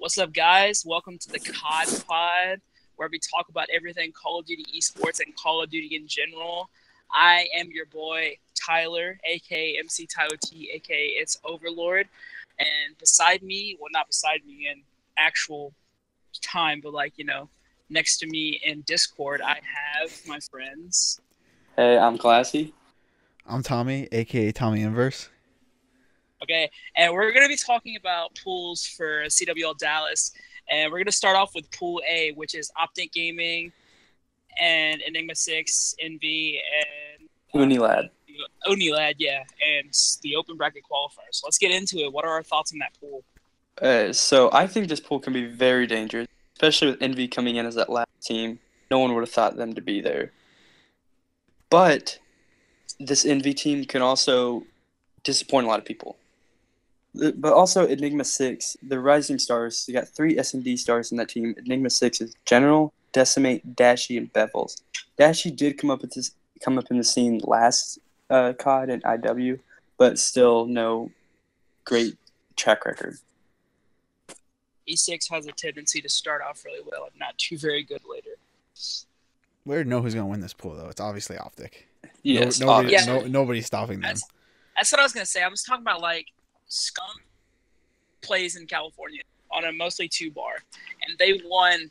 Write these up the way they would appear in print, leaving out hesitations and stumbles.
What's up, guys? Welcome to the CodPod, where we talk about everything Call of Duty eSports and Call of Duty in general. I am your boy, Tyler, aka MC Tyler T, aka It's Overlord. And beside me, well, not beside me in actual time, but next to me in Discord, I have my friends. Hey, I'm Classy. I'm Tommy, aka Tommy Inverse. Okay, and we're going to be talking about pools for CWL Dallas, and we're going to start off with Pool A, which is Optic Gaming and Enigma 6, Envy, and Unilad. Unilad, yeah, and the open bracket qualifiers. So let's get into it. What are our thoughts on that pool? So I think this pool can be very dangerous, especially with Envy coming in as that last team. No one would have thought them to be there. But this Envy team can also disappoint a lot of people. But also Enigma 6, the rising stars, you got 3 S&D stars in that team. Enigma 6 is General, Decimate, Dashy, and Bevels. Dashy did come up in the scene last COD and IW, but still no great track record. E6 has a tendency to start off really well and not too very good later. We already know who's going to win this pool, though. It's obviously Optic. Yes, nobody's stopping them. That's what I was going to say. I was talking about, Scum plays in California on a mostly 2-bar, and they won,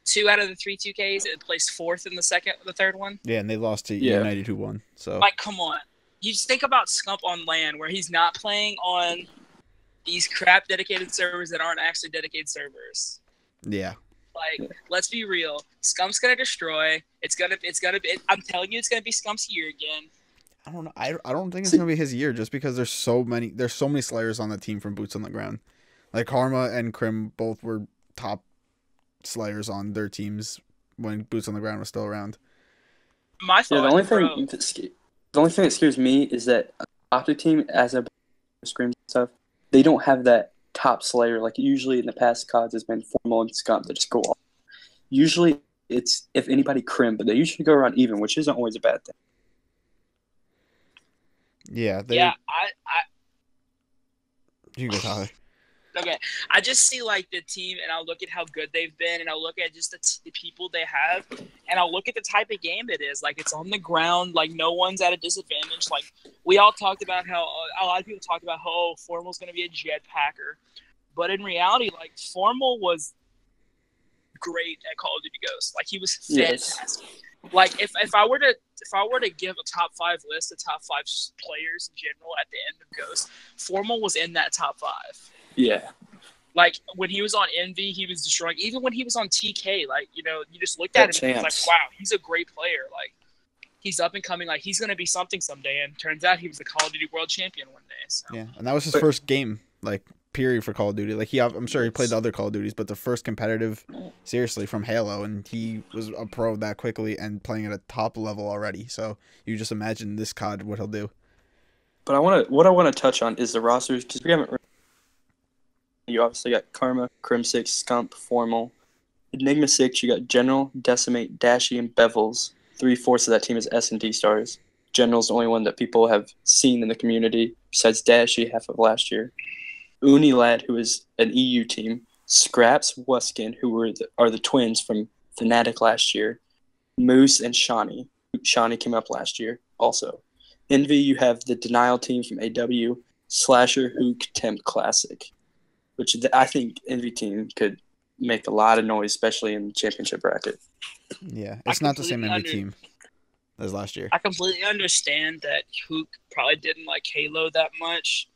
2 out of the 3 2Ks and placed 4th in the third one? Yeah, and they lost to United 2-1. So, come on. You just think about Scump on LAN, where he's not playing on these crap dedicated servers that aren't actually dedicated servers. Yeah. Let's be real. Scump's gonna destroy. It's gonna be. I'm telling you, it's gonna be Scump's year again. I don't know. I don't think it's gonna be his year, just because there's so many Slayers on the team from Boots on the Ground. Like Karma and Krim both were top Slayers on their teams when Boots on the Ground was still around. My thought. The only thing that scares me is that Optic team, as a scrims and stuff, they don't have that top Slayer. Like usually in the past CODs has been Formal and Scump that just go off. Usually it's if anybody Krim, but they usually go around even, which isn't always a bad thing. Yeah. You can go, Tyler. Okay, I just see the team, and I'll look at how good they've been, and I'll look at just the people they have, and I'll look at the type of game it is. It's on the ground. No one's at a disadvantage. We all talked about how a lot of people talked about how Formal's going to be a jetpacker, but in reality, Formal was great at Call of Duty Ghost. He was fantastic. Yes. If I were to give a top 5 list of top 5 players in general at the end of Ghost, Formal was in that top 5. Yeah. When he was on Envy, he was destroying. Even when he was on TK, you just looked at him and it's wow, he's a great player. He's up and coming. He's going to be something someday. And turns out he was the Call of Duty World Champion one day. So. Yeah, and that was his first game, period, for Call of Duty. I'm sure he played the other Call of Duties, but the first competitive, seriously, from Halo, and he was a pro that quickly and playing at a top level already. So you just imagine this COD, what he'll do. But what I want to touch on is the rosters, because we haven't. You obviously got Karma, Krim 6, Scump, Formal. Enigma 6, you got General, Decimate, Dashy, and Bevels. 3/4 of that team is S&D stars. General's the only one that people have seen in the community, besides Dashy half of last year. Unilad, who is an EU team. Scraps, Wuskin, who are the twins from Fnatic last year. Moose, and Shawnee. Shawnee came up last year also. Envy, you have the Denial team from AW. Slasher, Hook, Temp, Classic. Which I think Envy team could make a lot of noise, especially in the championship bracket. Yeah, it's not the same Envy team as last year. I completely understand that Hook probably didn't like Halo that much,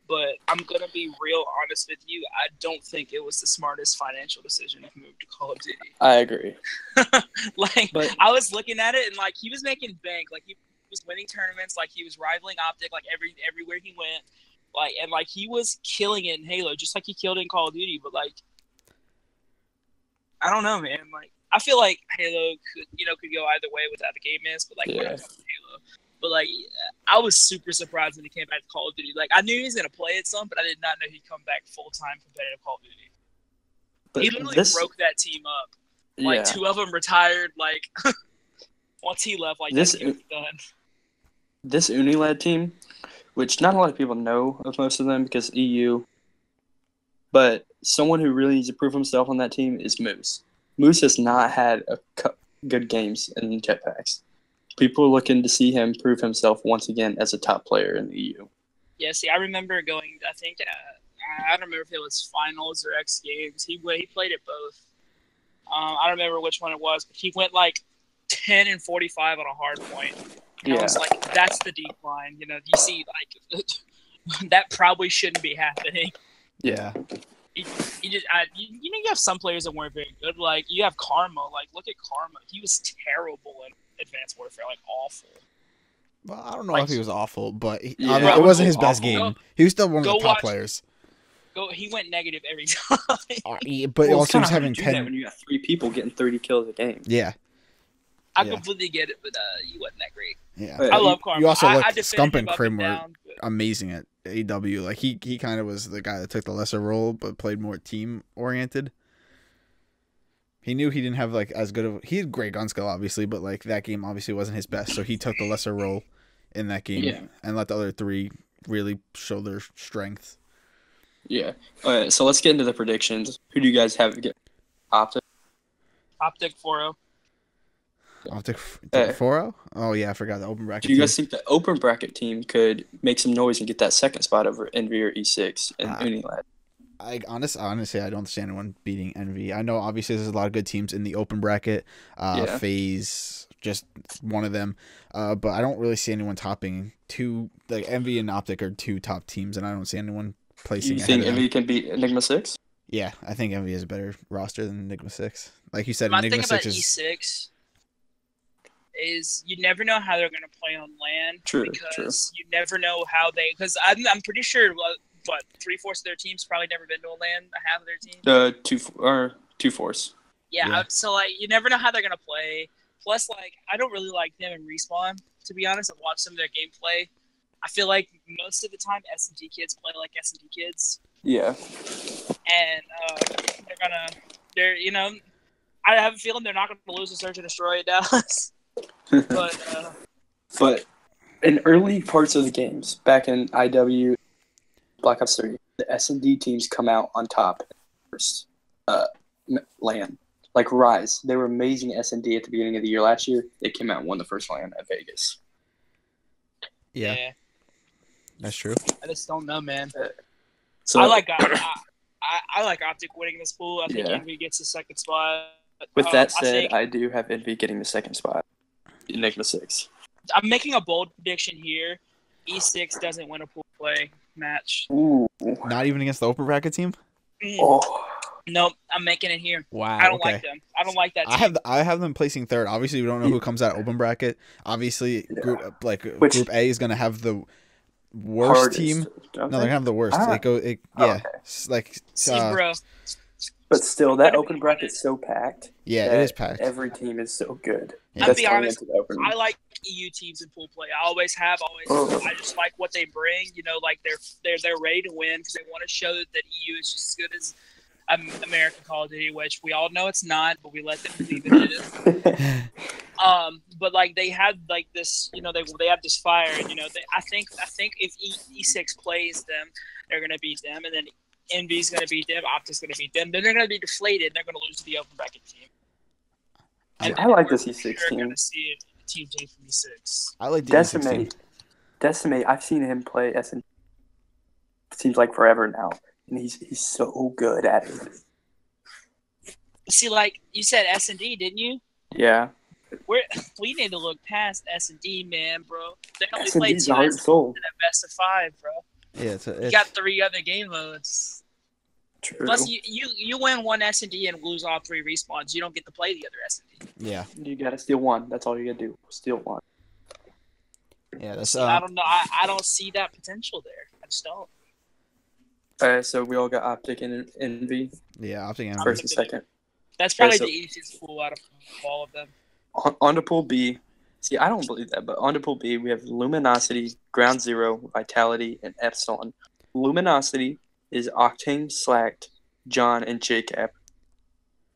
but I'm going to be real honest with you. I don't think it was the smartest financial decision to move to Call of Duty. I agree. But I was looking at it, and he was making bank. He was winning tournaments. He was rivaling Optic everywhere he went. He was killing it in Halo, just like he killed it in Call of Duty. But I don't know, man. I feel like Halo could go either way with how the game is. But we're not talking Halo. But I was super surprised when he came back to Call of Duty. I knew he was gonna play it some, but I did not know he'd come back full time competitive Call of Duty. But he literally broke that team up. 2 of them retired. Once he left, this was done. This Unilad team, which not a lot of people know of most of them because EU, But someone who really needs to prove himself on that team is Moose. Moose has not had good games in jetpacks. People are looking to see him prove himself once again as a top player in the EU. Yeah, see, I remember going, I think, I don't remember if it was finals or X Games. He played at both. I don't remember which one it was, but he went like 10 and 45 on a hard point. And I was like, that's the decline. You see, like, that probably shouldn't be happening. Yeah. You have some players that weren't very good. Like, you have Karma. Like, look at Karma. He was terrible in Advanced Warfare. Like, awful. Well, I don't know if he was awful, but it wasn't his best game. He was still one of the top players. He went negative every time. But also he's having 10. When you got 3 people getting 30 kills a game. Yeah. I completely get it, but he wasn't that great. Yeah. I love Karma. You also Scump and Crim were amazing at AW. Like he kind of was the guy that took the lesser role, but played more team oriented. He knew he didn't have like as good of he had great gun skill obviously, but like that game obviously wasn't his best, so he took the lesser role in that game and let the other 3 really show their strength. Yeah. All right, so let's get into the predictions. Who do you guys have? Optic 4-0. Optic 4-0? Oh yeah, I forgot the open bracket. Do you guys think the open bracket team could make some noise and get that second spot over Envy or E6 and Unilad? Honestly, I don't see anyone beating Envy. I know obviously there's a lot of good teams in the open bracket. FaZe, just one of them. But I don't really see anyone topping 2. Like Envy and Optic are 2 top teams, and I don't see anyone placing. You think Envy can beat Enigma 6? Yeah, I think Envy is a better roster than Enigma 6. Like you said, My Enigma thing about 6 E6 is you never know how they're going to play on LAN. True. You never know how they. Because I'm pretty sure. What 3/4 of their team's probably never been to a LAN. Half of their team. 2/4. Yeah. So like you never know how they're gonna play. Plus, like I don't really like them in Respawn. To be honest, I've watched some of their gameplay. I feel like most of the time S&D kids play like S&D kids. Yeah. And they're I have a feeling they're not gonna lose the Search and Destroy at Dallas. But in early parts of the games, back in IW. Black Ops 3, the S&D teams come out on top first LAN. Like Rise, they were amazing S&D at the beginning of the year last year. They came out and won the first LAN at Vegas. Yeah. That's true. I just don't know, man. So I like Optic winning this pool. I think Envy gets the second spot. With that said, I do have Envy getting the second spot. Enigma 6. I'm making a bold prediction here. E6 doesn't win a pool play match. Ooh. Not even against the open bracket team? Oh. Nope, I'm making it here. Wow. I don't like them. I don't like that team. I have them placing 3rd. Obviously, we don't know who comes out open bracket. Obviously, Group A is going to have the worst hardest, team. No, they're going to have the worst. Okay. Bro. But still, that open bracket's so packed. Yeah, it is packed. Every team is so good. Yeah. I'll be honest, I like EU teams in pool play. I always have. I just like what they bring. Like they're ready to win because they want to show that EU is just as good as American Call of Duty, which we all know it's not, but we let them believe it is. But like they had like this, they have this fire, and I think if E6 plays them, they're gonna beat them, and then Envy's gonna beat them, Optic's gonna beat them. Then they're gonna be deflated, and they're gonna lose to the open bracket team. And I like this E6 team. You're gonna see a team take from E6. I like the E6 team. Decimate. I've seen him play S&D. It seems like forever now. And he's so good at it. See, like you said, S&D, didn't you? Yeah. We need to look past S&D, man, bro. They only S&D's played 2 in a best of 5, bro. Yeah, you got 3 other game modes. True. Plus, you win 1 S&D and lose all 3 respawns. You don't get to play the other S&D. Yeah. You gotta steal 1. That's all you gotta do. Steal 1. Yeah, that's. I don't know. I don't see that potential there. I just don't. So we all got Optic and Envy. Yeah, Optic and first and second. That's probably the easiest pool out of all of them. On to Pool B. See, I don't believe that, but on to Pool B, we have Luminosity, Ground Zero, Vitality, and Epsilon. Luminosity is Octane, Slacked, John, and JCap.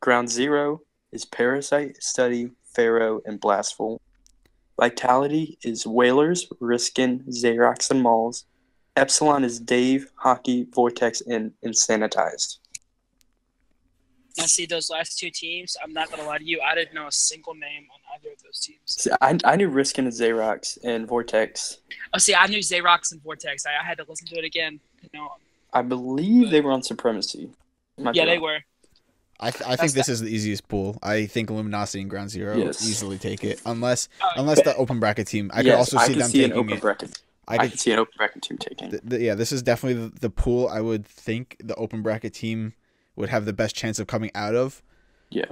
Ground Zero is Parasite, Study, Pharaoh, and Blastful. Vitality is Whalers, Riskin, Xerox, and Malls. Epsilon is Dave, Hockey, Vortex, and Insanitized. Now, see those last two teams. I'm not gonna lie to you. I didn't know a single name on either of those teams. See, I knew Riskin and Xerox and Vortex. Oh, see, I knew Xerox and Vortex. I had to listen to it again. I believe they were on Supremacy. Yeah, they were. I think this is the easiest pool. I think Luminosity and Ground Zero easily take it, unless the open bracket team. I could also see them taking it. I could see an open bracket team taking. Yeah, this is definitely the pool I would think the open bracket team would have the best chance of coming out of. Yeah.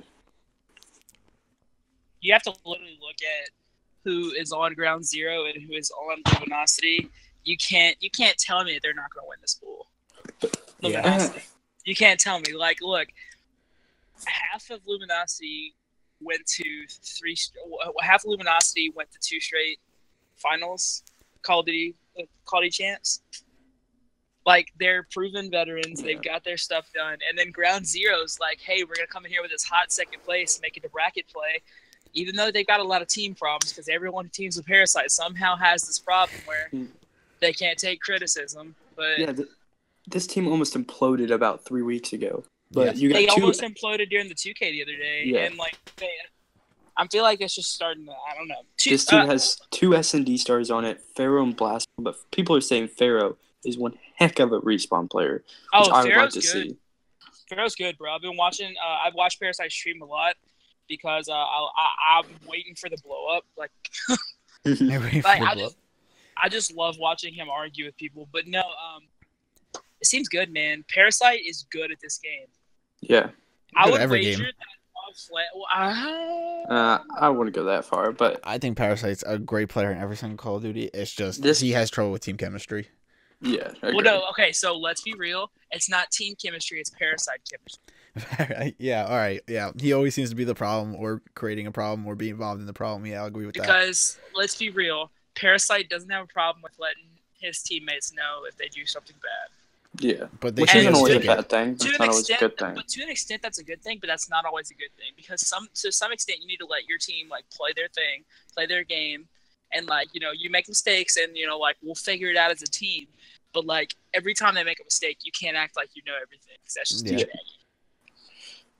You have to literally look at who is on Ground Zero and who is on Luminosity. You can't tell me they're not going to win this pool. Luminosity. You can't tell me. Like, look, half of Luminosity went to two straight finals, Call of Duty champs. Like, they're proven veterans. They've got their stuff done. And then Ground Zero's like, hey, we're going to come in here with this hot second place, make it a bracket play. Even though they've got a lot of team problems, because everyone who teams with Parasite somehow has this problem where they can't take criticism. But yeah, this team almost imploded about 3 weeks ago. But they almost imploded during the 2K the other day. Yeah. And, like, I feel like it's just starting to, I don't know. This team has 2 S&D stars on it, Pharaoh and Blast, but people are saying Pharaoh is one heck of a respawn player, which I would like to see. Pharaoh's good, bro. I've been watching. I've watched Parasite stream a lot because I'm waiting for the blow up. Like, I just love watching him argue with people. But no, it seems good, man. Parasite is good at this game. Yeah, I would wager that. I wouldn't go that far, but I think Parasite's a great player in every single Call of Duty. It's just he has trouble with team chemistry. Yeah. Well, no. Okay, so let's be real. It's not team chemistry. It's Parasite chemistry. Yeah. All right. Yeah. He always seems to be the problem, or creating a problem, or being involved in the problem. Yeah, I'll agree with that. Because let's be real, Parasite doesn't have a problem with letting his teammates know if they do something bad. Yeah, but which isn't always a bad thing. It's not always a good thing. But to an extent, that's a good thing. But that's not always a good thing because to some extent, you need to let your team like play their thing, play their game, and like you make mistakes, and like we'll figure it out as a team. But like every time they make a mistake, you can't act like you know everything because that's just too bad.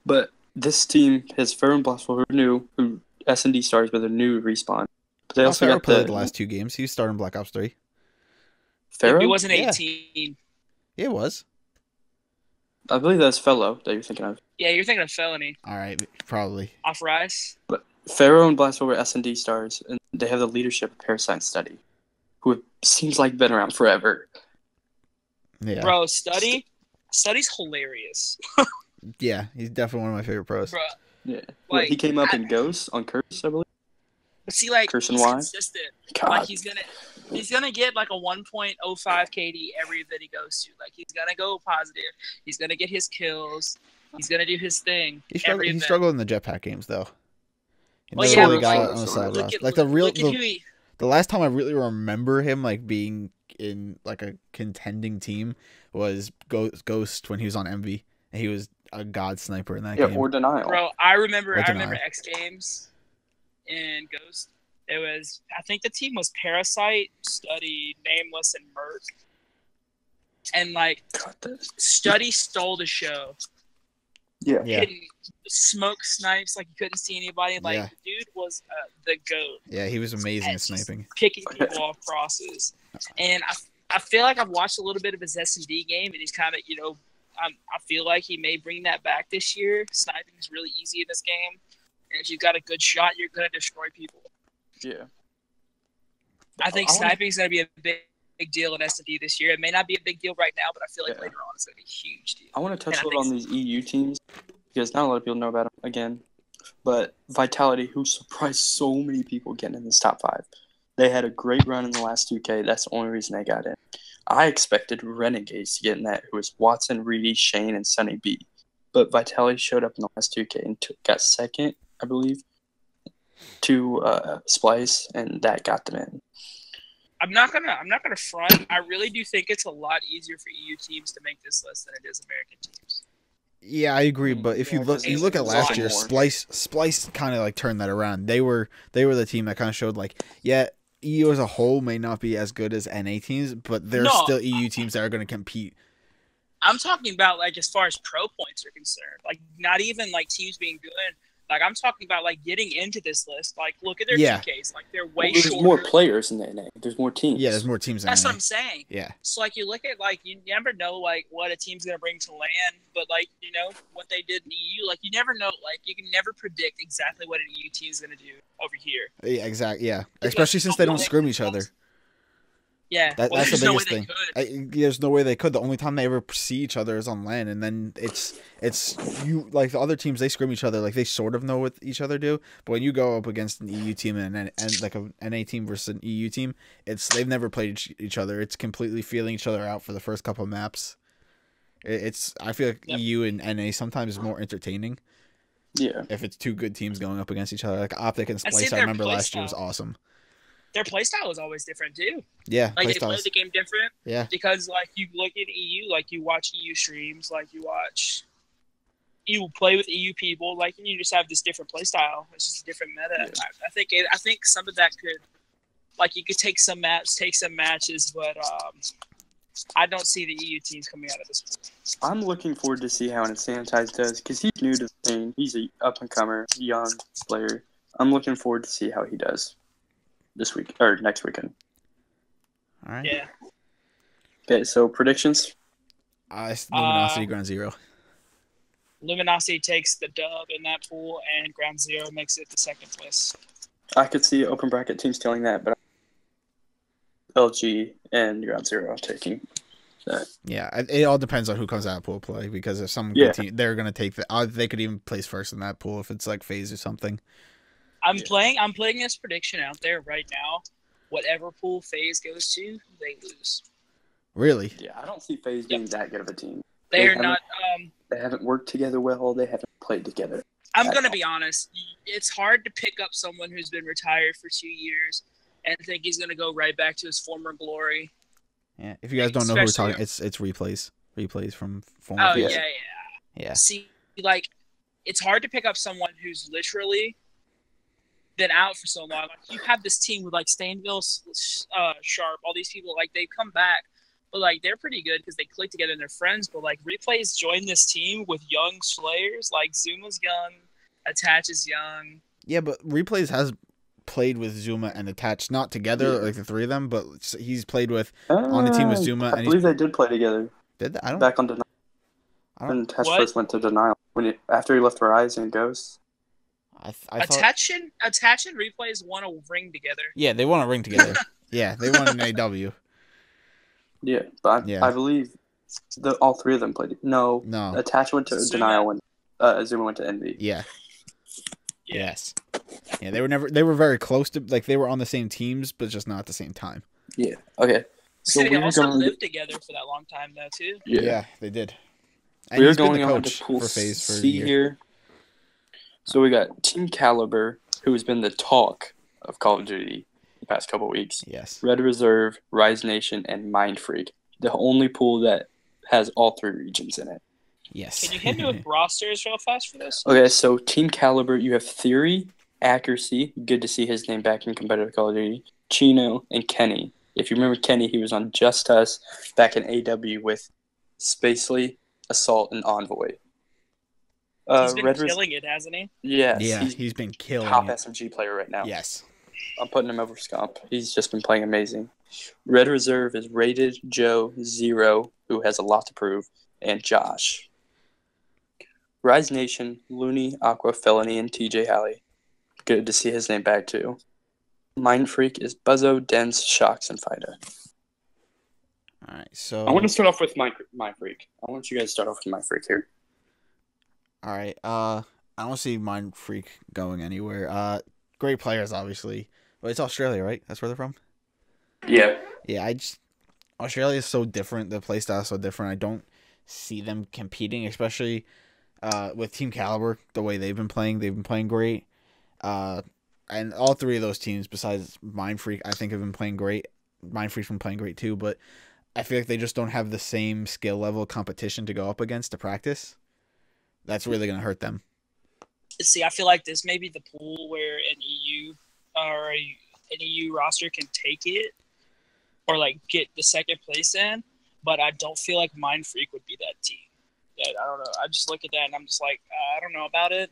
But this team has Pharaoh and Blast, who are new, who S&D stars, but they're new respawn. But they also got played the last 2 games. He was starting Black Ops 3. Pharaoh? He wasn't 18. Yeah, it was. I believe that's Fellow that you're thinking of. Yeah, you're thinking of Felony. All right, probably. Off Rise. But Pharaoh and Blast were S&D stars, and they have the leadership of Parasite Study, who seems like been around forever. Yeah. Bro, Study's hilarious. Yeah, he's definitely one of my favorite pros. Bro, yeah. Like, he came up in Ghost on Curse, I believe. But see, like, Curse he's and consistent. God. Like, he's gonna get like a 1.05 KD every that he goes to. Like, he's gonna go positive. He's gonna get his kills. He's gonna do his thing. He struggled in the jetpack games though. Well, yeah, the last time I really remember him like being in like a contending team was Ghost when he was on MV, and he was a god sniper in that game. Yeah, or Denial. Bro, I remember X Games in Ghost. It was, I think the team was Parasite, Study, Nameless, and Mert. And like, Study stole the show. Yeah. Hitting smoke snipes like you couldn't see anybody. Like, the dude was the GOAT. Yeah, he was amazing at sniping. Picking people off crosses. And I feel like I've watched a little bit of his S&D game, and he's kind of, I feel like he may bring that back this year. Sniping is really easy in this game. And if you've got a good shot, you're going to destroy people. Yeah. I think sniping is going to be a big deal in S&D this year. It may not be a big deal right now, but I feel like later on it's going to be a huge deal. I want to touch a little on these EU teams because not a lot of people know about them again. But Vitality, who surprised so many people getting in this top 5. They had a great run in the last 2K. That's the only reason they got in. I expected Renegades to get in that, who was Watson, Reedy, Shane, and Sunny B. But Vitality showed up in the last 2K and got second, I believe, to Splice, and that got them in. I'm not gonna front. I really do think it's a lot easier for EU teams to make this list than it is American teams. Yeah, I agree. But if you look at last year, Splice kind of like turned that around. They were the team that kind of showed like, yeah, EU as a whole may not be as good as NA teams, but there's No. still EU teams that are going to compete. I'm talking about like as far as pro points are concerned, like not even like teams being good. Like I'm talking about like getting into this list. Like look at their Yeah. 2Ks. Like they're way There's shorter. more players in the NA. There's more teams. Yeah, there's more teams than That's NA. what I'm saying. Yeah. So like you look at like you never know like what a team's gonna bring to land, but like you know what they did in EU. Like you never know. Like you can never predict exactly what an EU team's gonna do over here. Yeah, exactly. Yeah, especially since they don't scrim each other. Yeah, That's the there's no way biggest they thing. could. There's no way they could. The only time they ever see each other is on LAN, and then it's you like the other teams. They scrim each other, like they sort of know what each other do. But when you go up against an EU team and like a NA team versus an EU team, they've never played each other. It's completely feeling each other out for the first couple of maps. I feel like EU and NA sometimes is more entertaining. Yeah. If it's two good teams going up against each other, like Optic and Splice, I remember last year was awesome. Their playstyle is always different too. Yeah, like they play the game different. Yeah, because like you look at EU, like you watch EU streams, like you play with EU people, like you just have this different playstyle. It's just a different meta. Yeah. I think some of that could, like you could take some matches, but I don't see the EU teams coming out of this. I'm looking forward to see how Insanitize does because he's new to the scene. He's a up and comer, young player. I'm looking forward to see how he does this week or next weekend. All right. Yeah. Okay, so predictions. Luminosity Ground Zero. Luminosity takes the dub in that pool, and Ground Zero makes it the second place. I could see open bracket teams stealing that, but LG and Ground Zero taking that. Yeah, it all depends on who comes out of pool play because if some good team, they're gonna take they could even place first in that pool if it's like FaZe or something. I'm putting this prediction out there right now. Whatever pool FaZe goes to, they lose. Really? Yeah, I don't see FaZe being that good of a team. They're not. They haven't worked together well. They haven't played together. I'm gonna be honest. It's hard to pick up someone who's been retired for 2 years and think he's gonna go right back to his former glory. Yeah. If you guys don't know who we're talking, it's replays from former. Oh FaZe. yeah. See, like, it's hard to pick up someone who's literally been out for so long. Like, you have this team with like Stainville, Sharp, all these people. Like they come back, but like they're pretty good because they click together and they're friends. But like Replays joined this team with young Slayers. Like Zuma's young, Attach is young. Yeah, but Replays has played with Zuma and Attach, not together like the three of them, but he's played with on the team with Zuma. I believe they did play together. Did they? I don't. Back on Denial. When Attach first went to Denial, after he left Rise and Ghost. Attach and Replays won a ring together. Yeah, they won a ring together. Yeah, they won an AW. Yeah, but I believe all three of them played. No. Attach went to Denial when Zuma went to Envy. Yeah. Yes. Yeah, they were very close to, like, they were on the same teams, but just not at the same time. Yeah. Okay. So they also lived together for that long time, though, too. Yeah, they did. And we're going on to Pool for FaZe for C here. So we got Team Caliber, who has been the talk of Call of Duty the past couple weeks. Yes. Red Reserve, Rise Nation, and Mind Freak. The only pool that has all three regions in it. Yes. Can you hit me with rosters real fast for this? Okay, so Team Caliber, you have Theory, Accuracy. Good to see his name back in competitive Call of Duty. Chino, and Kenny. If you remember Kenny, he was on Just Us back in AW with Spacely, Assault, and Envoy. He's been killing it, hasn't he? Yes. Yeah, he's been killing top it. SMG player right now. Yes. I'm putting him over Scump. He's just been playing amazing. Red Reserve is Rated, Joe, Zero, who has a lot to prove, and Josh. Rise Nation, Looney, Aqua, Felony, and TJ Halley. Good to see his name back, too. Mind Freak is Buzzo, Dense, Shocks, and Fida. All right, so... I want to start off with Mind Freak. I want you guys to start off with Mind Freak here. All right, I don't see Mind Freak going anywhere. Great players, obviously. But it's Australia, right? That's where they're from? Yeah. Yeah, Australia is so different. The playstyle is so different. I don't see them competing, especially with Team Caliber, the way they've been playing. They've been playing great. And all three of those teams, besides Mind Freak, I think have been playing great. Mind Freak's been playing great too, but I feel like they just don't have the same skill level competition to go up against to practice. That's really going to hurt them. See, I feel like this may be the pool where an EU or an EU roster can take it or like get the second place in, but I don't feel like Mind Freak would be that team. Yeah, I don't know. I just look at that and I'm just like, I don't know about it.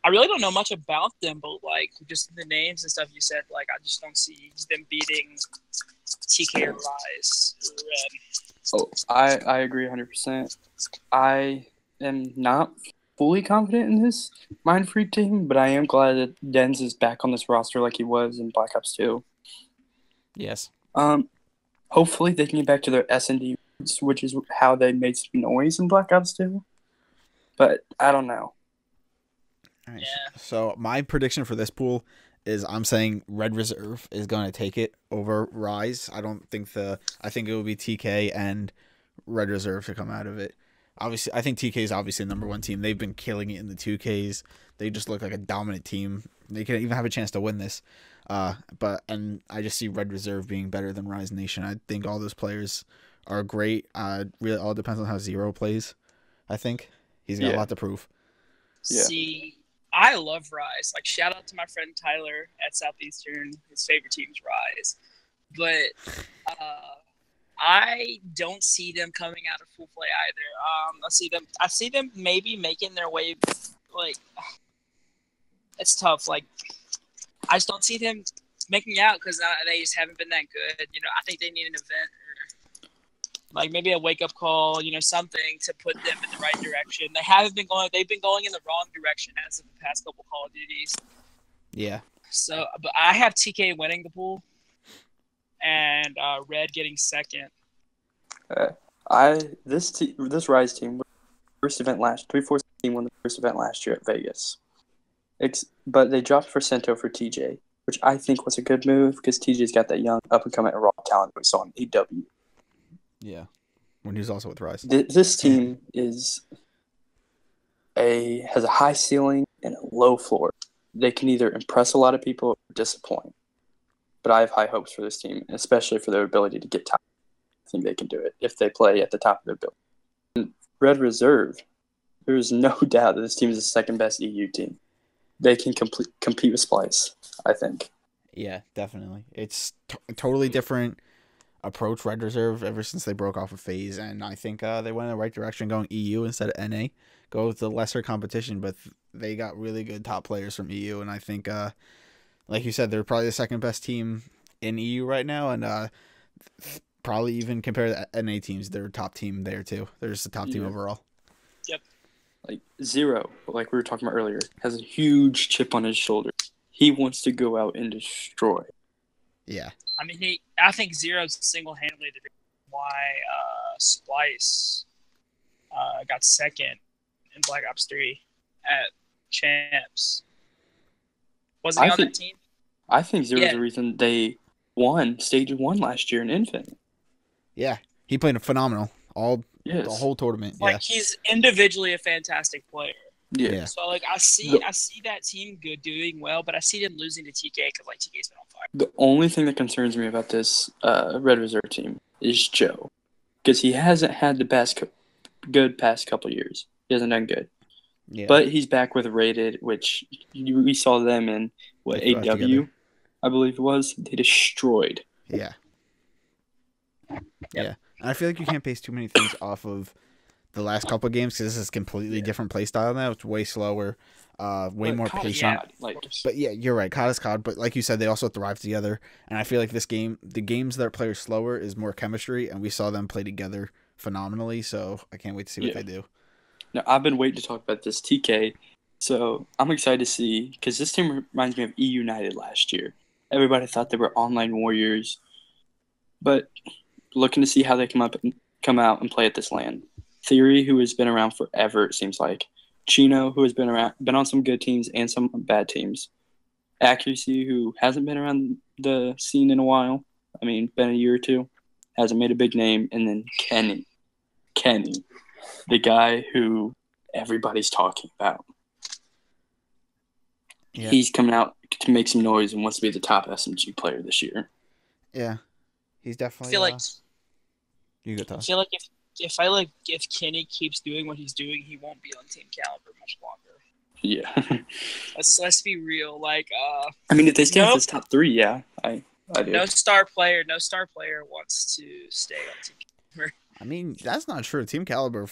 I really don't know much about them, but like just the names and stuff you said, like I just don't see them beating TK or Rise or Red. Oh, I agree 100%. I am not fully confident in this Mind Freak team, but I am glad that Denz is back on this roster like he was in Black Ops 2. Yes. Hopefully they can get back to their S&D roots, which is how they made some noise in Black Ops 2. But I don't know. All right. Yeah. So my prediction for this pool is I'm saying Red Reserve is going to take it over Rise. I think it will be TK and Red Reserve to come out of it. Obviously, I think TK is obviously the number one team. They've been killing it in the 2Ks. They just look like a dominant team. They could even have a chance to win this. And I just see Red Reserve being better than Rise Nation. I think all those players are great. Really, all depends on how Zero plays. I think he's got a lot to prove. Yeah. See, I love Rise. Like, shout out to my friend Tyler at Southeastern. His favorite team is Rise. But I don't see them coming out of full play either. I see them maybe making their way. Like, it's tough. Like, I just don't see them making out because they just haven't been that good. You know, I think they need an event or like maybe a wake up call. You know, something to put them in the right direction. They haven't been going. They've been going in the wrong direction as of the past couple Call of Duties. Yeah. So, but I have TK winning the pool, and Red getting second. This Rise team won the first event 347 won the first event last year at Vegas. But they dropped for Cento for TJ, which I think was a good move because TJ's got that young up and coming raw talent we saw in AW. Yeah. When he was also with Rise. This team has a high ceiling and a low floor. They can either impress a lot of people or disappoint. But I have high hopes for this team, especially for their ability to get top. I think they can do it if they play at the top of their ability. And Red Reserve, there is no doubt that this team is the second best EU team. They can compete with Splice, I think. Yeah, definitely. It's a totally different approach, Red Reserve, ever since they broke off of FaZe, and I think they went in the right direction going EU instead of NA. Go with the lesser competition, but they got really good top players from EU, and I think, like you said, they're probably the second best team in EU right now, and probably even compared to NA teams, they're top team there too. They're just the top team overall. Yep. Like Zero, like we were talking about earlier, has a huge chip on his shoulder. He wants to go out and destroy. Yeah. I mean, I think Zero's single-handedly the reason why Splice got second in Black Ops 3 at Champs. Wasn't he on that team? I think Zero's the reason they won Stage 1 last year in Infinite. Yeah. He played a phenomenal the whole tournament. Like, he's individually a fantastic player. Yeah. So, like, I see that team doing well, but I see them losing to TK because, like, TK's been on fire. The only thing that concerns me about this Red Reserve team is Joe. Because he hasn't had the good past couple years. He hasn't done good. Yeah. But he's back with Rated, which we saw them in, AW, I believe it was. They destroyed. Yeah. Yeah. And I feel like you can't base too many things off of the last couple of games because this is a completely different play style now. It's way slower, way more patient. But yeah, you're right. COD is COD, but like you said, they also thrive together. And I feel like the games that play slower is more chemistry, and we saw them play together phenomenally. So I can't wait to see what they do. Now, I've been waiting to talk about this TK, so I'm excited to see because this team reminds me of E United last year. Everybody thought they were online warriors, but looking to see how they come out and play at this LAN. Theory, who has been around forever, it seems like. Chino, who has been on some good teams and some bad teams. Accuracy, who hasn't been around the scene in a while. I mean, been a year or two. Hasn't made a big name. And then Kenny, the guy who everybody's talking about. Yeah. He's coming out to make some noise and wants to be the top SMG player this year. Yeah. He's definitely... I feel like... You go, Todd. I feel like if Kenny keeps doing what he's doing, he won't be on Team Caliber much longer. Yeah. Let's be real. Like, I mean, if they stay Nope. with this top 3, yeah, I do. no star player wants to stay on Team Caliber. I mean, that's not true. Team Caliber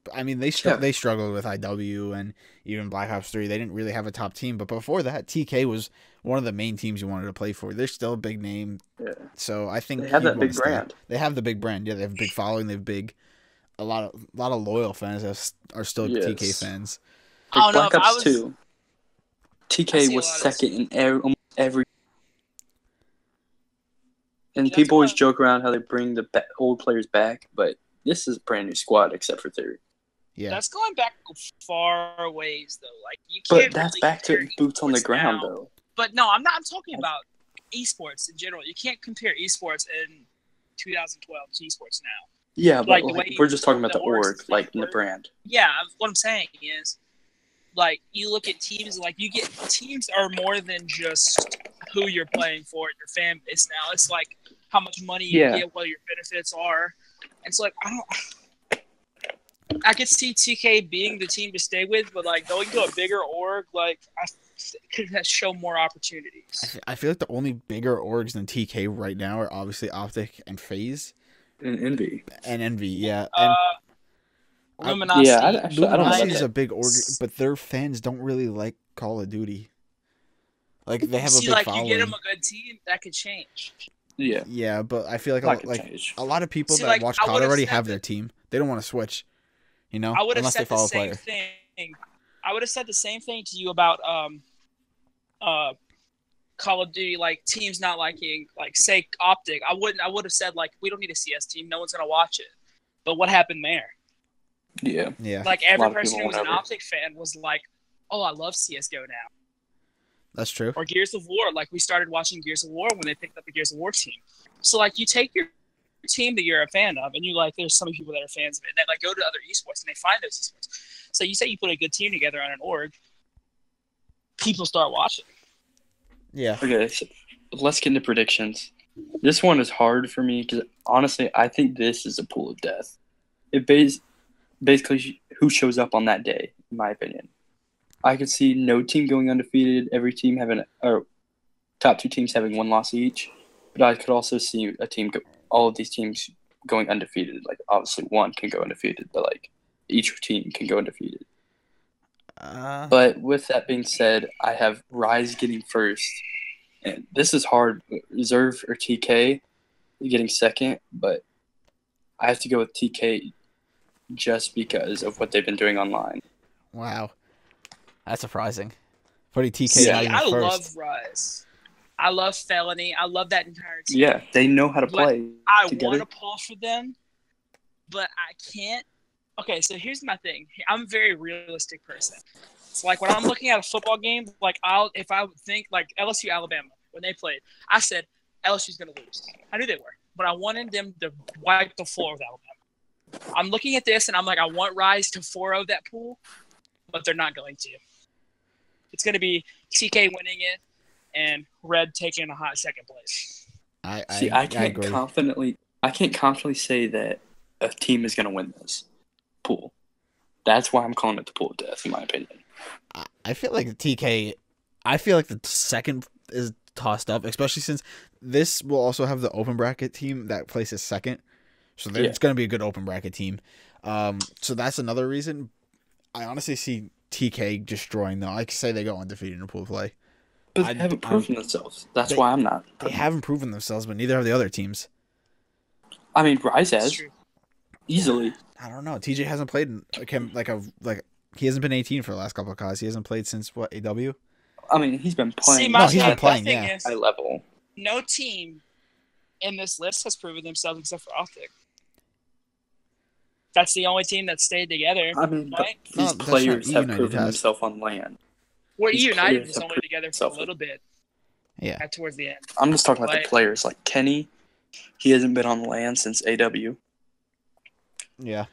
they Yeah. they struggled with IW and even Black Ops 3. They didn't really have a top team, but before that, TK was one of the main teams you wanted to play for. They're still a big name, Yeah. so I think They have he'd that wanna big stay. brand. They have the big brand. Yeah, they have a big following. They have a lot of loyal fans that are still TK Yes. fans. I don't know Black if I Ops was. 2, I TK see a was lot of- second in almost every. And That's people always why- joke around how they bring the old players back, but this is a brand new squad except for Theory. Yeah, That's going back far ways though. Like you But can't. that's really back to compare boots on the esports ground, now. though. But no, I'm not. I'm talking about esports in general. You can't compare esports in 2012 to esports now. Yeah, but Like, the way we're just talking about the the orgs org, and stuff like in the work. brand. Yeah, what I'm saying is, like, you look at teams, like, you get teams are more than just who you're playing for at your fan base now. It's like how much money you Yeah. get, what your benefits are. It's like, I could see TK being the team to stay with, but like going to a bigger org, like, I could show more opportunities. I feel like the only bigger orgs than TK right now are obviously Optic and FaZe And Envy. and Envy. Yeah, and Luminosity. Yeah, I don't know about Luminosity is that. a big org, but their fans don't really like Call of Duty. Like they have See, a big like, following. you get them a good team, that could change. Yeah. Yeah, but I feel like That could change. a lot of people See, that like, watch I COD would've already said have that- their team. They don't want to switch, I would have unless they said the follow a same player. thing. I would have said the same thing to you about Call of Duty, like teams not liking, like, say Optic. I would have said, like, we don't need a CS team. No one's gonna watch it. But what happened there? Yeah. Yeah, Like, A every lot of person people who was an won't ever. Optic fan was like, "Oh, I love CS:GO now." that's true. Or Gears of War. Like, we started watching Gears of War when they picked up the Gears of War team. So, like, you take your team that you're a fan of, and you, like, there's some people that are fans of it, and they, like, go to other esports and they find those esports. So you say you put a good team together on an org, people start watching. Yeah, Okay, so let's get into predictions. This one is hard for me because, honestly, I think this is a pool of death. It basically who shows up on that day, in my opinion. I could see no team going undefeated, every team having, or top 2 teams having 1 loss each. But I could also see all of these teams going undefeated. Like, obviously, one can go undefeated, but, like, each team can go undefeated. But with that being said, I have Rise getting first. And this is hard. Reserve or TK getting second, but I have to go with TK just because of what they've been doing online. wow, that's surprising. Putting TK See, not even I first. love Rise. I love Felony. I love that entire team. Yeah, they know how to But play I together. want to pull for them, but I can't. Okay, so here's my thing. I'm a very realistic person. It's like when I'm looking at a football game, like if I would think like LSU Alabama when they played, I said LSU's going to lose. I knew they were, but I wanted them to wipe the floor with Alabama. I'm looking at this and I'm like, I want Rise to 4-0 that pool, but they're not going to. It's going to be TK winning it and Red taking a hot second place. I can't agree. confidently say that a team is going to win this pool. That's why I'm calling it the pool of death, in my opinion. I feel like the TK. I feel like the second is tossed up, especially since this will also have the open bracket team that places second. So it's going to be a good open bracket team. So that's another reason. I honestly see TK destroying them. I could say they go undefeated in a pool play. But they haven't proven themselves. That's why I'm not. They haven't proven themselves, but neither have the other teams. I mean, Rise That's has true. easily. I don't know. TJ hasn't played he hasn't been 18 for the last couple of CODs. He hasn't played since what, AW? I mean, he's been playing. No, he's been playing, thing yeah. is, high level. no team in this list has proven themselves except for Optic. That's the only team that stayed together. I mean, right? these No, that's not- players have United proven has. themselves on land. Well, These United players was have only proven together for a themselves. little bit Yeah. towards the end. I'm just talking about Like- the players. Like Kenny, he hasn't been on land since AW. Yeah.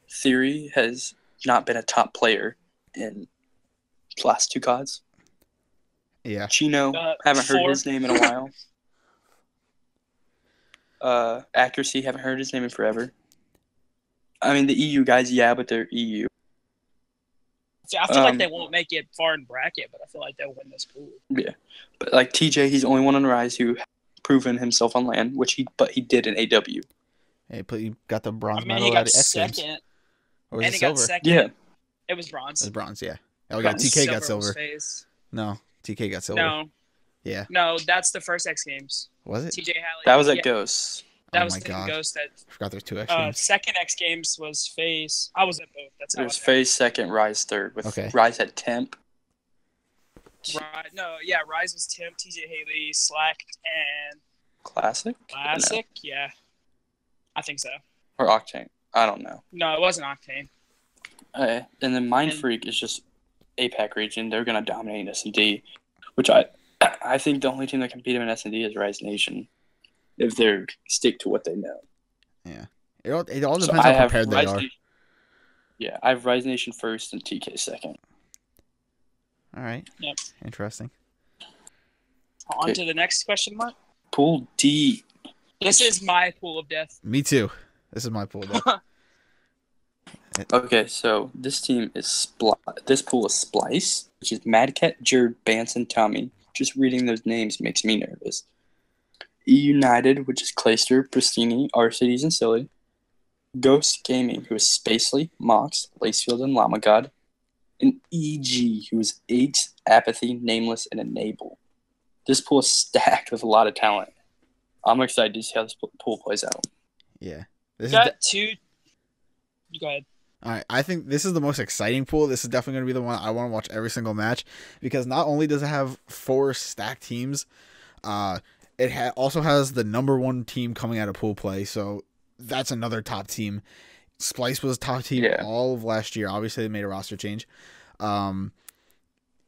Theory has not been a top player in the last 2 CODs. Yeah. Chino, haven't heard 4. his name in a while. Accuracy, haven't heard his name in forever. I mean, the EU guys, yeah, but they're EU. I feel like they won't make it far in bracket, but I feel like they'll win this pool. Yeah, but like TJ, he's the only one on the rise who proven himself on land, but he did an AW. Hey, but he got the bronze He medal got at the X Games. second, Or was and it he silver? got second. Yeah, it was bronze. It was bronze. Yeah. Oh, we got Bronze. TK got Silver was silver. FaZe. No, TK got silver. No, Yeah. no, that's the first X Games. Was it? TJ Halley. that was at Ghosts. That Oh was my Team God. Ghost. That I forgot there's 2 X Games. second X Games was FaZe. I was at both. That's It how was FaZe second, Rise third. With Okay. Rise had Temp. Rise was Tim, TJ Haley, Slack, and Classic. Classic. Yeah, I think so. Or Octane. I don't know. No, it wasn't Octane. And then Mind Freak is just APAC region. They're gonna dominate S&D, which I think the only team that can beat them in S&D is Rise Nation, if they stick to what they know. Yeah. It all depends So how prepared they are. Yeah, I have Rise Nation first and TK second. All right. Yep. Interesting. On to the next question, Mark. Pool D. This is my pool of death. Me too. This is my pool. Okay, so this team is this pool is Splice, which is Madcat, Jerd, Banson, Tommy. Just reading those names makes me nervous. E United, which is Clayster, Pristini, Arcides, and Silly. Ghost Gaming, who is Spacely, Mox, Lacefield, and Lamagod. And EG, who is Eggs, Apathy, Nameless, and Enable. This pool is stacked with a lot of talent. I'm excited to see how this pool plays out. Yeah. Two. Go ahead. All right, I think this is the most exciting pool. This is definitely going to be the one I want to watch every single match because not only does it have 4 stacked teams, it also has the number 1 team coming out of pool play, so that's another top team. Splice was top team all of last year. Obviously, they made a roster change.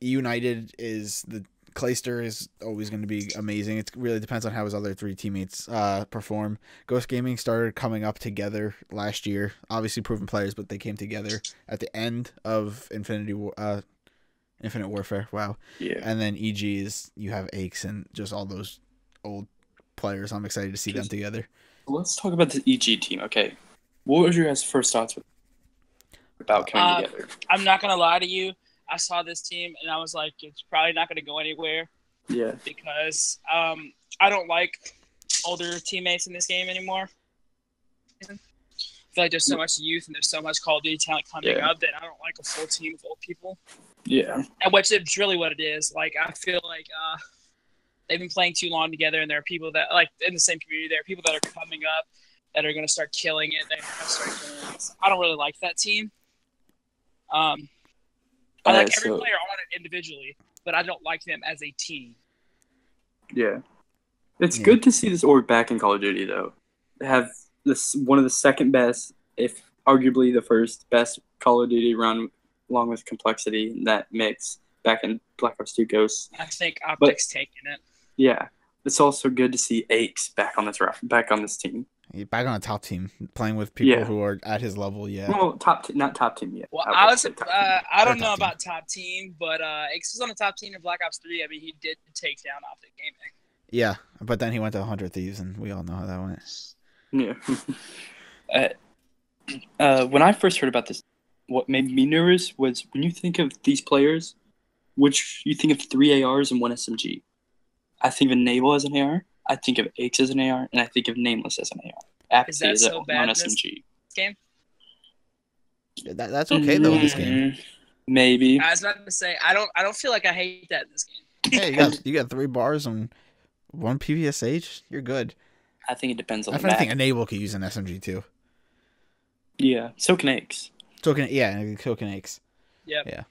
United is the Clayster is always going to be amazing. It really depends on how his other 3 teammates perform. Ghost Gaming started coming up together last year. Obviously proven players, but they came together at the end of Infinite Warfare. Wow. Yeah. And then EG is you have Aches and just all those old players. I'm excited to see them together. Let's talk about the EG team. Okay. What was your guys' first thoughts about coming together? I'm not going to lie to you. I saw this team, and I was like, it's probably not going to go anywhere. Yeah. Because I don't like older teammates in this game anymore. I feel like there's so much youth and there's so much Call of Duty talent coming up that I don't like a full team of old people. Yeah. And which is really what it is. Like, I feel like they've been playing too long together, and there are people that, like, in the same community, there are people that are coming up that are going to start killing it. They're going to start killing it. I don't really like that team. I like every player on it individually, but I don't like them as a team. Yeah. It's good to see this org back in Call of Duty, though. They have this one of the second best, if arguably the first best Call of Duty run, along with Complexity, in that mix back in Black Ops 2 Ghosts. I think Optic's taking it. Yeah. It's also good to see Aches back on this team. Back on a top team, playing with people who are at his level. Yeah. Well, not top team yet. Well, I don't know about top team, but Aches was on the top team in Black Ops 3. I mean, he did take down Optic Gaming. Yeah, but then he went to 100 Thieves, and we all know how that went. Yeah. When I first heard about this, what made me nervous was when you think of these players, which you think of 3 ARs and 1 SMG. I think of Enable as an AR. I think of Aches as an AR, and I think of Nameless as an AR. Apathy is so bad in this game? Yeah, that's okay though in this game. Maybe. I was about to say I don't feel like I hate that in this game. Hey, you got 3 bars and 1 PVSH. You're good. I think it depends on the map. I think Enable could use an SMG too. Yeah, so can Aches. So can Aches. Yep.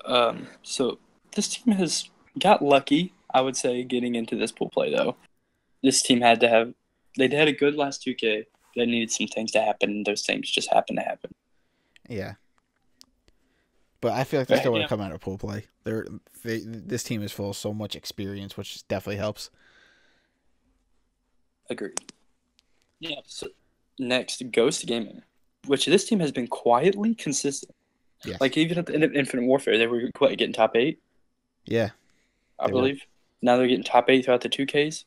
Yeah. So this team has got lucky, I would say, getting into this pool play, though. This team they had a good last 2K. They needed some things to happen, and those things just happened to happen. Yeah. But I feel like they're still going to come out of pool play. This team is full of so much experience, which definitely helps. Agreed. Yeah. So next, Ghost Gaming, which this team has been quietly consistent. Yes. Like, even at the end of Infinite Warfare, they were getting top 8. Yeah. I believe. Now they're getting top 8 throughout the 2Ks.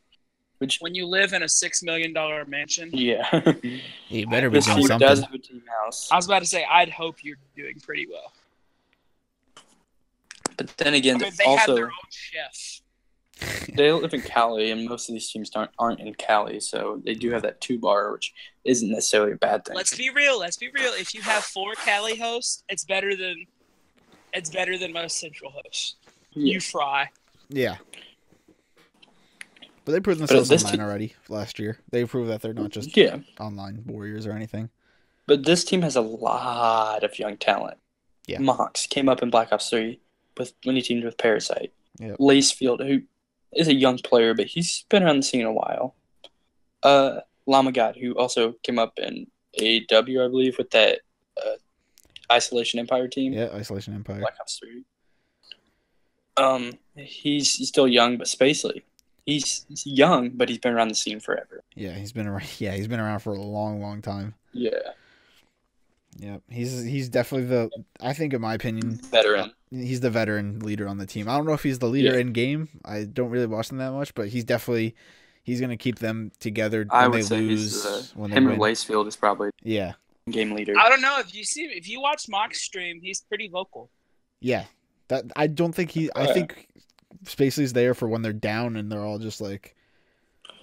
Which When you live in a $6 million mansion, yeah, You better be this doing team something. does have a team house. I was about to say, I'd hope you're doing pretty well. But then again, I mean, they have their also own chef. they live in Cali, and most of these teams aren't in Cali, so they do have that 2 bar, which isn't necessarily a bad thing. Let's be real. If you have 4 Cali hosts, it's better than most Central hosts. Yeah. You fry. Yeah. But they proved But themselves this online already last year. They proved that they're not just online warriors or anything. But this team has a lot of young talent. Yeah. Mox came up in Black Ops 3 when he teamed with Parasite. Yep. Lacefield, who is a young player, but he's been around the scene a while. Lamagat, who also came up in AW, I believe, with that Isolation Empire team. Yeah, Isolation Empire. Black Ops 3. He's still young, but Spacely. He's young, but he's been around the scene forever. Yeah, he's been around. Yeah, he's been around for a long, long time. Yeah. Yeah, he's definitely I think, in my opinion, Veteran. He's the veteran leader on the team. I don't know if he's the leader in game. I don't really watch them that much, but he's going to keep them together when they lose. When they him win. and Lacefield is probably game leader. I don't know if you watch Mock's stream, he's pretty vocal. Yeah, that I don't think he. I think Spacely's there for when they're down and they're all just like.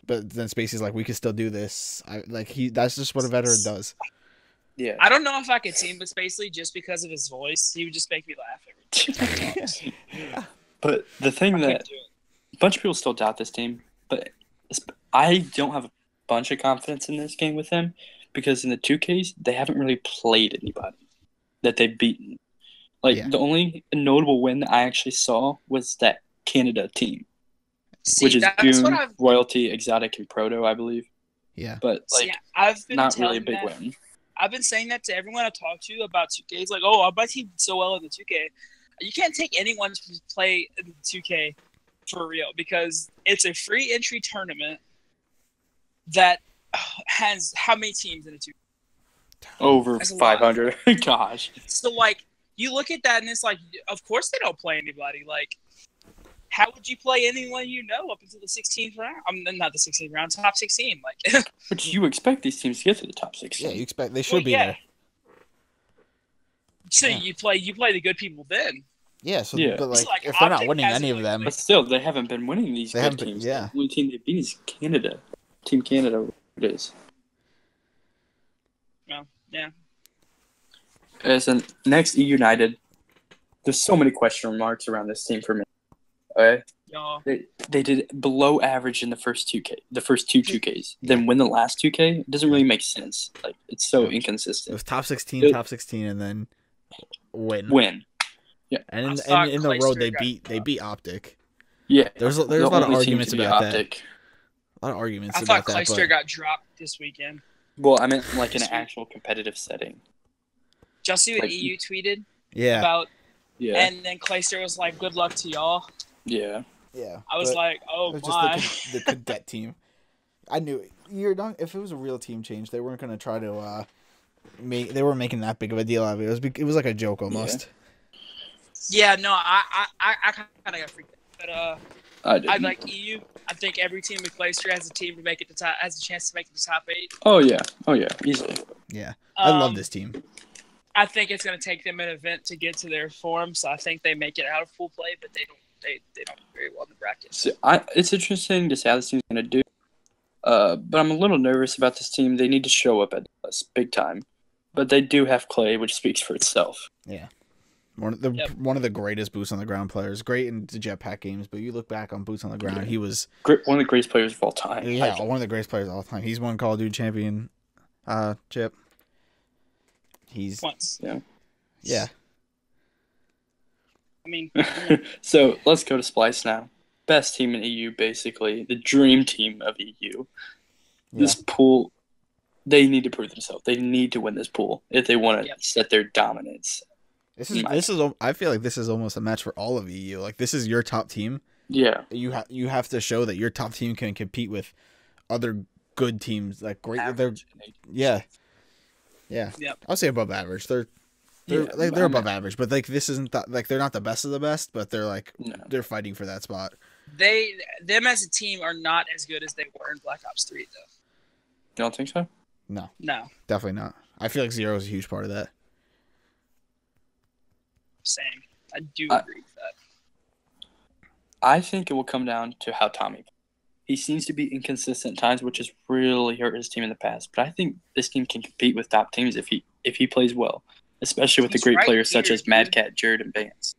But then Spacey's like, we can still do this. That's just what a veteran does. Yeah. I don't know if I could team with Spacely just because of his voice. He would just make me laugh every time he talks. But the thing that a bunch of people still doubt this team, but I don't have a bunch of confidence in this game with them because in the 2Ks, they haven't really played anybody that they've beaten. The only notable win that I actually saw was that Canada team, which is Doom, Royalty, Exotic, and Proto, I believe. Yeah. But, I've been not really a big win. I've been saying that to everyone I talk to about 2K. It's like, oh, my team did so well in the 2K. You can't take anyone to play in the 2K for real because it's a free entry tournament that has how many teams in a 2K? Over 500. Gosh. So, you look at that and it's like, of course they don't play anybody. How would you play anyone up until the 16th round? Not the 16th round, top 16. But you expect these teams to get to the top 16. Yeah, you expect they should be there. So you play the good people then. Yeah, but if they're not winning any of them, but still they haven't been winning these good teams. Yeah, the only team they've beat is Canada. Team Canada, it is. Well, yeah. As in next United, there's so many question marks around this team for me. Okay. They did below average in the first 2K, the first two 2Ks. Then win the last 2K. It doesn't really make sense. It's so inconsistent. It was top 16, and then win. Yeah. And in the road they beat Optic. Yeah. There's a lot of arguments about that. A lot of arguments about that. I thought Clayster got dropped this weekend. Well, I meant in an actual competitive setting. Did y'all see what EU tweeted? Yeah. About. Yeah. And then Clayster was like, "Good luck to y'all." Yeah. Yeah. I was like, "Oh my!" Just the cadet team. I knew it. If it was a real team change, they weren't going to try to they weren't making that big of a deal out of it. It was like a joke almost. Yeah. No, I kind of got freaked out. But I like EU. I think every team with Clayster has a chance to make the top 8. Oh yeah, easily. Yeah, I love this team. I think it's going to take them an event to get to their form, so I think they make it out of full play, but they don't do very well in the bracket. So it's interesting to see how this team's going to do, but I'm a little nervous about this team. They need to show up at us big time, but they do have Clay, which speaks for itself. Yeah. One of the greatest boots on the ground players. Great in the jetpack games, but you look back on boots on the ground, he was one of the greatest players of all time. Yeah, one of the greatest players of all time. He's won Call of Duty champion, Chip. He's once. Yeah. I mean, so let's go to Splice now. Best team in EU, basically the dream team of EU. This pool, they need to prove themselves. They need to win this pool if they want to set their dominance. This is. I feel like this is almost a match for all of EU. Like this is your top team. Yeah. You have to show that your top team can compete with other good teams. Like great. Yeah. Yep. I'll say above average. They're above average, but this isn't that, they're not the best of the best, but they're they're fighting for that spot. them as a team are not as good as they were in Black Ops 3 though. You don't think so? No, No, definitely not. I feel like Zero is a huge part of that. same. I do agree with that. I think it will come down to how Tommy plays. He seems to be inconsistent at times, which has really hurt his team in the past. But I think this team can compete with top teams if he plays well, especially with the great players such as Mad Cat, Jared, and Vance.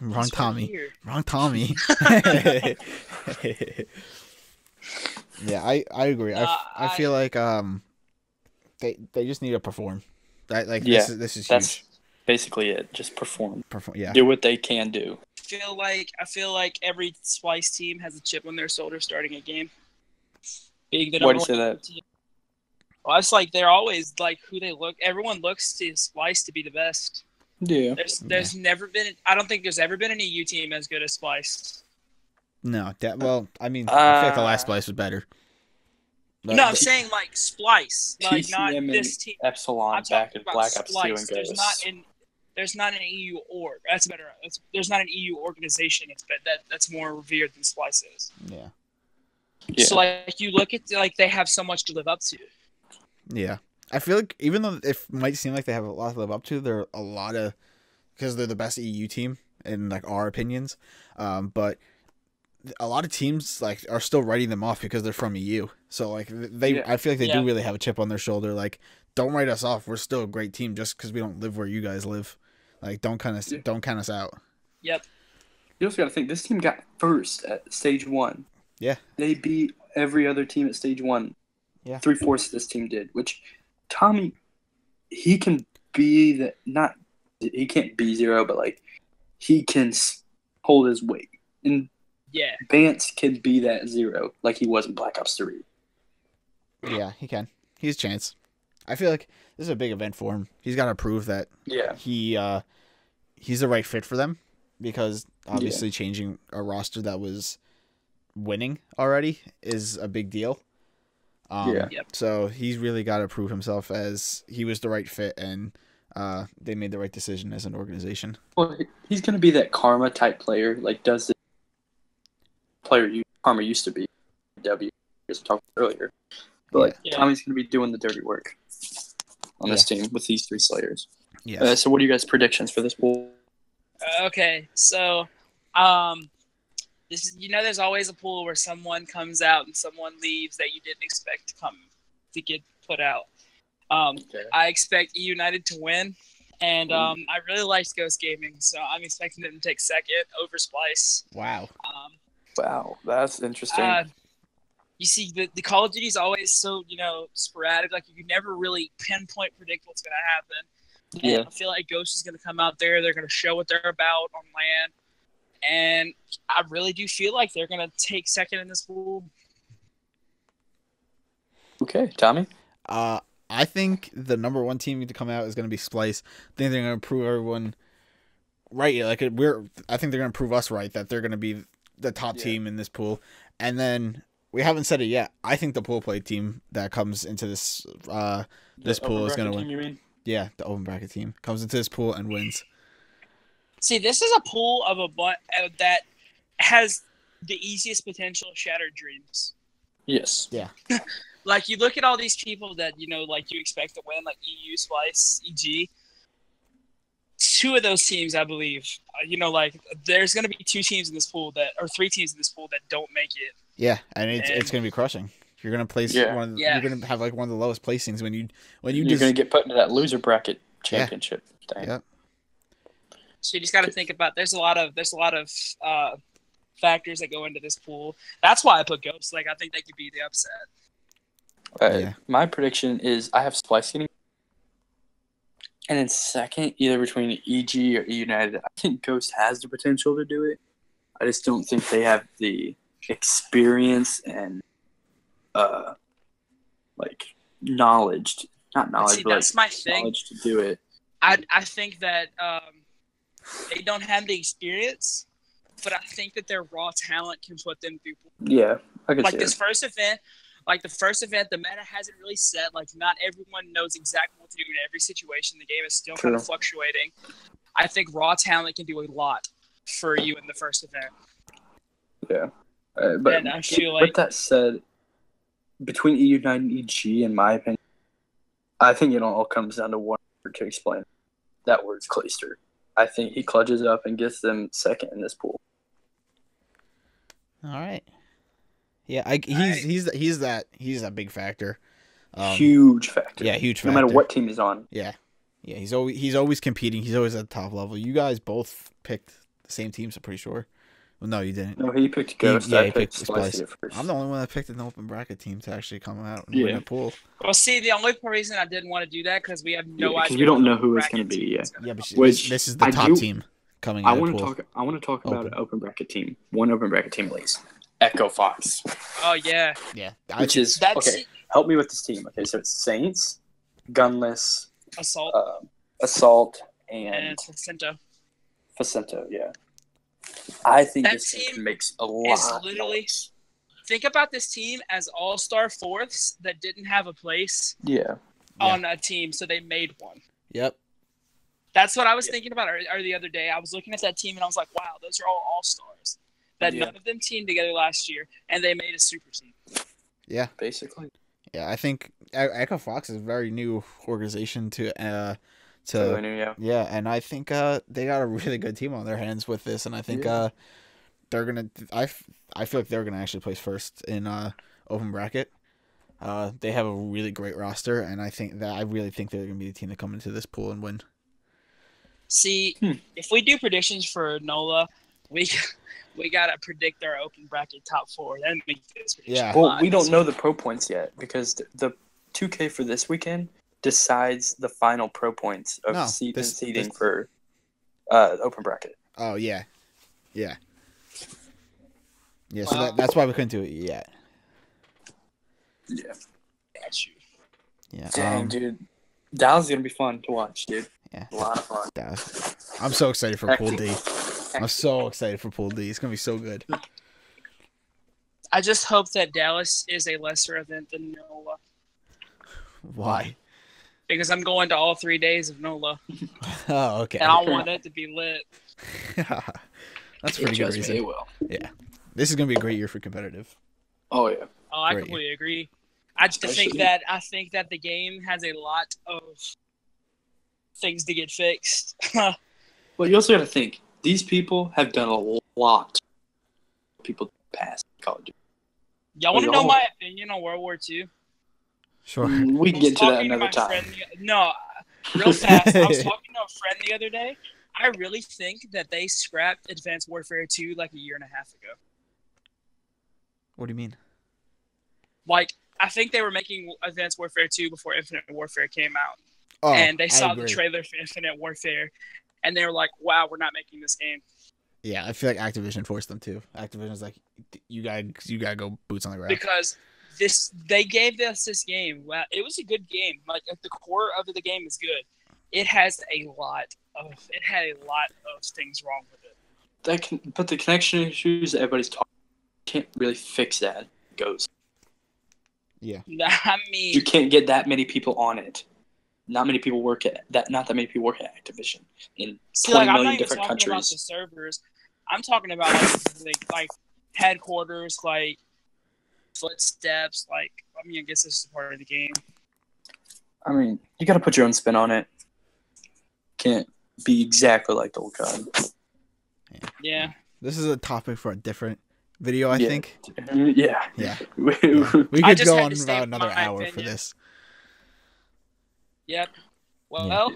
Wrong He's Tommy. right Wrong Tommy. Yeah, I agree. I feel like they just need to perform. This is huge. That's basically it. Just perform. Yeah. Do what they can do. I feel like every Splice team has a chip on their shoulder starting a game. Being the Why number do you say one that? team. Well, it's like they're always like who they look. Everyone looks to Splice to be the best. Yeah. There's never been. I don't think there's ever been an EU team as good as Splice. No. Well, I mean, I feel like the last Splice was better. But, No, I'm saying like Splice, like not TCM this and team. Epsilon I'm back talking in about Black Ops 2 and Splice. Ghosts. There's not an EU org. That's better. There's not an EU organization. That's more revered than Splice is. Yeah. So like you look at like they have so much to live up to. Yeah. I feel like even though it might seem like they have a lot to live up to, there are a lot of because they're the best EU team in like our opinions. But a lot of teams like are still writing them off because they're from EU. So like I feel like they do really have a chip on their shoulder. Like, don't write us off. We're still a great team just because we don't live where you guys live. Like, don't count us out. Yep. You also got to think this team got first at stage 1. Yeah. They beat every other team at stage 1. Yeah. 3/4 of this team did, which Tommy, he can be that. Not he can't be Zero, but like he can hold his weight. And Vance can be that Zero, like he was in Black Ops 3. Yeah, he can. He has a chance. I feel like this is a big event for him. He's got to prove that he's the right fit for them because obviously changing a roster that was winning already is a big deal. So he's really got to prove himself as he was the right fit and they made the right decision as an organization. Well, he's going to be that Karma type player, like does the player Karma used to be. W, as we talked about earlier. But Tommy's going to be doing the dirty work on this team with these 3 Slayers. Yeah. So what are you guys' predictions for this pool? Okay, so this is, there's always a pool where someone comes out and someone leaves that you didn't expect to get put out. I expect E United to win, and I really liked Ghost Gaming, so I'm expecting them to take second over Splice. Wow. Wow, that's interesting. You see, the Call of Duty is always so, sporadic. Like, you can never really pinpoint predict what's going to happen. And I feel like Ghost is going to come out there. They're going to show what they're about on land. And I really do feel like they're going to take second in this pool. Okay, Tommy? I think the number 1 team to come out is going to be Splice. I think they're going to prove everyone right. Like, I think they're going to prove us right that they're going to be the top team in this pool. And then we haven't said it yet. I think the pool play team that comes into this pool is going to win. You mean? Yeah, the open bracket team comes into this pool and wins. See, this is a pool of that has the easiest potential of shattered dreams. Yes. Yeah. Like, you look at all these people that, like you expect to win, like EU, Splice, EG. 2 of those teams, I believe, like there's going to be 2 teams in this pool or 3 teams in this pool that don't make it. Yeah, and it's going to be crushing. You're going to place you're going to have like one of the lowest placings when you're going to get put into that loser bracket championship thing. Yeah. So you just got to think about. There's a lot of factors that go into this pool. That's why I put Ghost. Like, I think they could be the upset. My prediction is I have Splice getting, and in second, either between EG or E United. I think Ghost has the potential to do it. I just don't think they have the experience and knowledge. Not knowledge, but that's my thing. Knowledge to do it. I think that they don't have the experience, but I think that their raw talent can put them through. Yeah, I can see this first event. Like, the first event, the meta hasn't really set. Like, not everyone knows exactly what to do in every situation. The game is still kind of fluctuating. I think raw talent can do a lot for you in the first event. Yeah. But And I feel with that said, between EU9 and EG, in my opinion, I think it all comes down to one word to explain. That word's Clayster. I think he clutches up and gets them second in this pool. All right. Yeah, he's that big factor. Huge factor. Yeah, huge factor. No matter what team he's on. Yeah, he's always competing. He's always at the top level. You guys both picked the same teams, I'm pretty sure. Well, no, you didn't. No, he picked Ghost. I picked Spicy at first. I'm the only one that picked an open bracket team to actually come out and win the pool. Well, see, the only reason I didn't want to do that because we have no idea. Because we don't know who it's going to be yet. Yeah, but this is the top team coming out of the pool. I want to talk about an open bracket team. One open bracket team at least. Echo Fox. Oh, yeah. Yeah. Which is, okay, help me with this team. Okay, so it's Saints, Gunless, Assault, and Facento, yeah. I think that this team makes a lot of noise. Think about this team as all-star fourths that didn't have a place on a team, so they made one. Yep. That's what I was thinking about the other day. I was looking at that team, and I was like, wow, those are all stars that none of them teamed together last year, and they made a super team. Yeah. Basically. Yeah, I think Echo Fox is a very new organization Totally new, yeah, and I think they got a really good team on their hands with this, and I think they're gonna. I feel like they're gonna actually place first in open bracket. They have a really great roster, and I really think they're gonna be the team to come into this pool and win. See, if we do predictions for NOLA, we gotta predict our open bracket top four. Then we get this prediction. Yeah. Well, we don't know the pro points yet because the 2K for this weekend decides the final pro points of seeding for open bracket. Oh yeah. So that's why we couldn't do it yet. Yeah. Got you. Yeah. Dang, dude. Dallas is gonna be fun to watch, dude. Yeah. A lot of fun. I'm so excited for Pool D. I'm so excited for Pool D. It's gonna be so good. I just hope that Dallas is a lesser event than NOLA. Why? Because I'm going to all 3 days of NOLA. Oh, okay. And I want it to be lit. That's a pretty good reason. It will. Yeah. This is gonna be a great year for competitive. Oh yeah. Oh, I completely agree. I think that the game has a lot of things to get fixed. Well, you also got to think these people have done a lot. People past Call of Duty. Y'all want to know my opinion on World War II? Sure. We can get to that another time. Real fast. I was talking to a friend the other day. I really think that they scrapped Advanced Warfare 2 like a year and a half ago. What do you mean? Like, I think they were making Advanced Warfare 2 before Infinite Warfare came out. Oh, and they saw the trailer for Infinite Warfare, and they were like, wow, we're not making this game. Yeah, I feel like Activision forced them to. Activision's like, you gotta go boots on the ground. Because they gave us this game. Well, it was a good game. Like, at the core of the game is good. It had a lot of things wrong with it. But the connection issues that everybody's talking can't really fix that. It goes. Yeah. I mean, you can't get that many people on it. Not many people work at that. Not that many people work at Activision in 20 million different countries. I'm not even talking about the servers. I'm talking about like headquarters, like footsteps. Like, I mean, I guess this is part of the game. I mean, you got to put your own spin on it. Can't be exactly like the old COD. Yeah. This is a topic for a different video, I think. Yeah. We could go on about another hour for this. Yep. Well,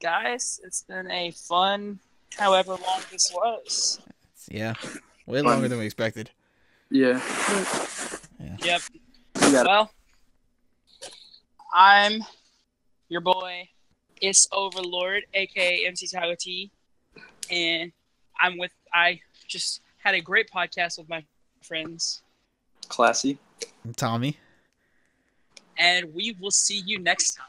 guys, it's been a fun, however long this was. Yeah. Way longer than we expected. Yeah. Yep. Well, I'm your boy, It's Overlord, aka MC Tyler T, and I just had a great podcast with my friends. Classy. Tommy. And we will see you next time.